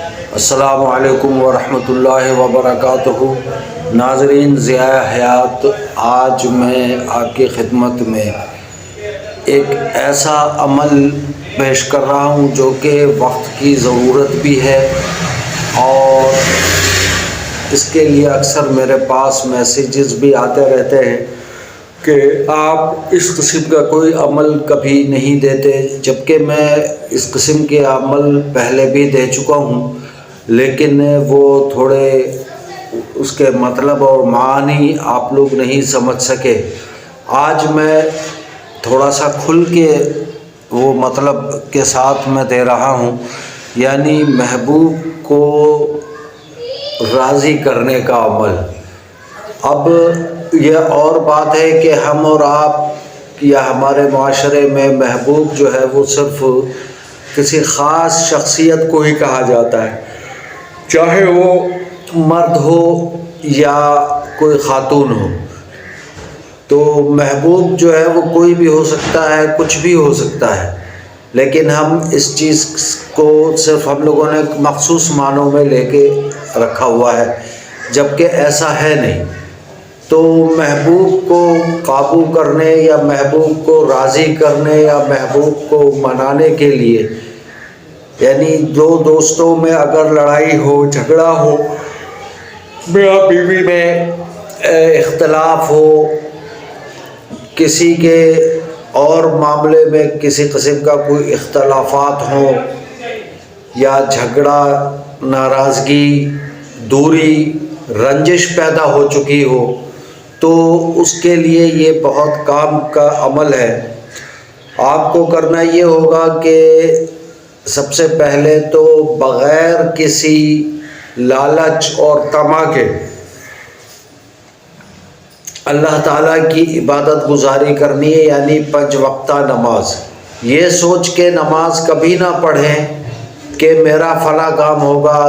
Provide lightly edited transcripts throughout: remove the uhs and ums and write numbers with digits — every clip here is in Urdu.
السلام علیکم ورحمۃ اللہ وبرکاتہ۔ ناظرین ضیاء حیات، آج میں آپ کی خدمت میں ایک ایسا عمل پیش کر رہا ہوں جو کہ وقت کی ضرورت بھی ہے، اور اس کے لیے اکثر میرے پاس میسیجز بھی آتے رہتے ہیں کہ آپ اس قسم کا کوئی عمل کبھی نہیں دیتے، جبکہ میں اس قسم کے عمل پہلے بھی دے چکا ہوں، لیکن وہ تھوڑے اس کے مطلب اور معانی آپ لوگ نہیں سمجھ سکے۔ آج میں تھوڑا سا کھل کے وہ مطلب کے ساتھ میں دے رہا ہوں، یعنی محبوب کو راضی کرنے کا عمل۔ اب یہ اور بات ہے کہ ہم اور آپ یا ہمارے معاشرے میں محبوب جو ہے وہ صرف کسی خاص شخصیت کو ہی کہا جاتا ہے، چاہے وہ مرد ہو یا کوئی خاتون ہو۔ تو محبوب جو ہے وہ کوئی بھی ہو سکتا ہے، کچھ بھی ہو سکتا ہے، لیکن ہم اس چیز کو صرف ہم لوگوں نے مخصوص معنوں میں لے کے رکھا ہوا ہے، جبکہ ایسا ہے نہیں۔ تو محبوب کو قابو کرنے یا محبوب کو راضی کرنے یا محبوب کو منانے کے لیے، یعنی دو دوستوں میں اگر لڑائی ہو، جھگڑا ہو، میاں بیوی میں اختلاف ہو، کسی کے اور معاملے میں کسی قسم کا کوئی اختلافات ہوں یا جھگڑا، ناراضگی، دوری، رنجش پیدا ہو چکی ہو، تو اس کے لیے یہ بہت کام کا عمل ہے۔ آپ کو کرنا یہ ہوگا کہ سب سے پہلے تو بغیر کسی لالچ اور طمع کے اللہ تعالیٰ کی عبادت گزاری کرنی ہے، یعنی 5 وقتہ نماز۔ یہ سوچ کے نماز کبھی نہ پڑھیں کہ میرا فلاں کام ہوگا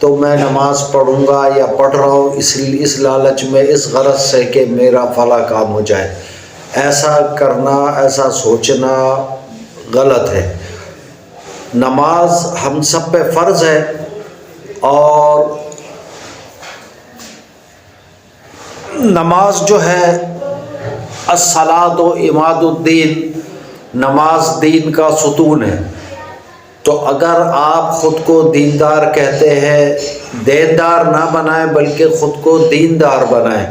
تو میں نماز پڑھوں گا یا پڑھ رہا ہوں اس لالچ میں، اس غرض سے کہ میرا فلاں کام ہو جائے۔ ایسا کرنا، ایسا سوچنا غلط ہے۔ نماز ہم سب پہ فرض ہے، اور نماز جو ہے الصلاۃ و عماد الدین، نماز دین کا ستون ہے۔ تو اگر آپ خود کو دیندار کہتے ہیں، دیندار نہ بنائیں بلکہ خود کو دیندار بنائیں۔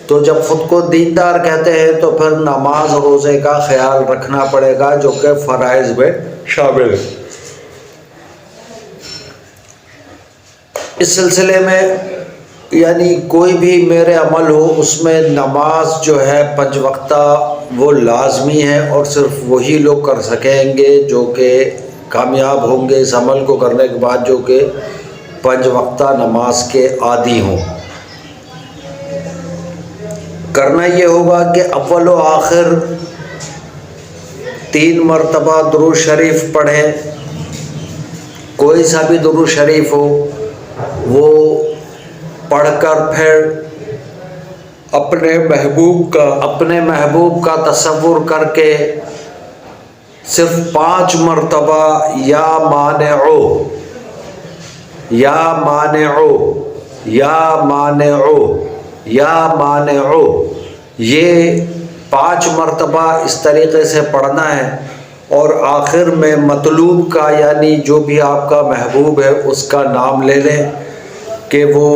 تو جب خود کو دیندار کہتے ہیں تو پھر نماز روزے کا خیال رکھنا پڑے گا، جو کہ فرائض میں شامل ہے۔ اس سلسلے میں یعنی کوئی بھی میرے عمل ہو، اس میں نماز جو ہے 5 وقتہ وہ لازمی ہے، اور صرف وہی لوگ کر سکیں گے جو کہ کامیاب ہوں گے اس عمل کو کرنے کے بعد، جو کہ 5 وقتہ نماز کے عادی ہوں۔ کرنا یہ ہوگا کہ اول و آخر 3 مرتبہ درود شریف پڑھیں، کوئی سا بھی درود شریف ہو، وہ پڑھ کر پھر اپنے محبوب کا تصور کر کے صرف 5 مرتبہ یا مانعو یا مانعو یا مانعو یا مانعو، یہ 5 مرتبہ اس طریقے سے پڑھنا ہے، اور آخر میں مطلوب کا یعنی جو بھی آپ کا محبوب ہے اس کا نام لے لیں کہ وہ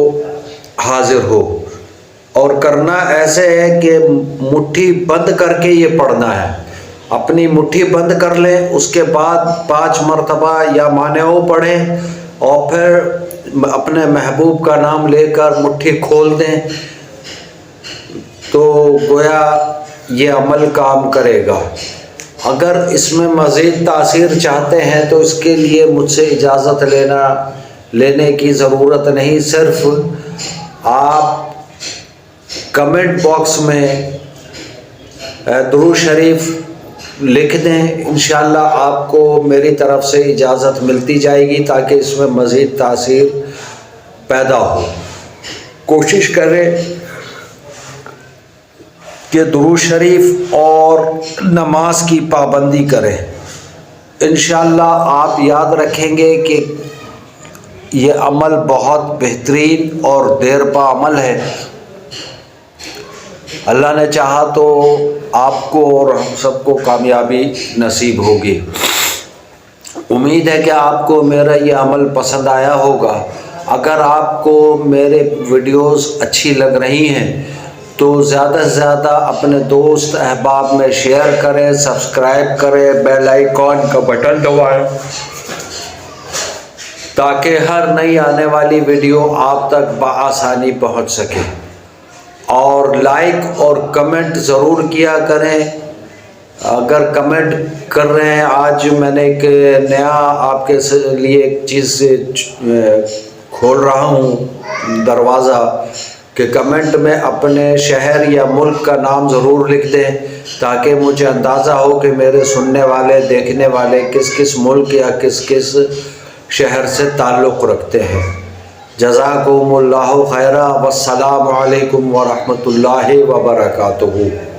حاضر ہو۔ اور کرنا ایسے ہے کہ مٹھی بند کر کے یہ پڑھنا ہے، اپنی مٹھی بند کر لیں، اس کے بعد 5 مرتبہ یا مانعو پڑھیں، اور پھر اپنے محبوب کا نام لے کر مٹھی کھول دیں، تو گویا یہ عمل کام کرے گا۔ اگر اس میں مزید تاثیر چاہتے ہیں تو اس کے لیے مجھ سے اجازت لینے کی ضرورت نہیں، صرف آپ کمنٹ باکس میں درود شریف لکھ دیں، انشاءاللہ آپ کو میری طرف سے اجازت ملتی جائے گی تاکہ اس میں مزید تاثیر پیدا ہو۔ کوشش کریں کہ درود شریف اور نماز کی پابندی کریں۔ انشاءاللہ آپ یاد رکھیں گے کہ یہ عمل بہت بہترین اور دیر پا عمل ہے. اللہ نے چاہا تو آپ کو اور ہم سب کو کامیابی نصیب ہوگی. امید ہے کہ آپ کو میرا یہ عمل پسند آیا ہوگا. اگر آپ کو میرے ویڈیوز اچھی لگ رہی ہیں تو زیادہ سے زیادہ اپنے دوست احباب میں شیئر کریں، سبسکرائب کریں، بیل آئیکن کا بٹن دبائیں تاکہ ہر نئی آنے والی ویڈیو آپ تک بآسانی پہنچ سکے. اور لائک اور کمنٹ ضرور کیا کریں. اگر کمنٹ کر رہے ہیں، آج میں نے ایک نیا آپ کے لیے ایک چیز کھول رہا ہوں دروازہ کہ کمنٹ میں اپنے شہر یا ملک کا نام ضرور لکھ دیں تاکہ مجھے اندازہ ہو کہ میرے سننے والے دیکھنے والے کس کس ملک یا کس کس شہر سے تعلق رکھتے ہیں. جزاکم اللہ خیرا والسلام علیکم ورحمۃ اللہ وبرکاتہ.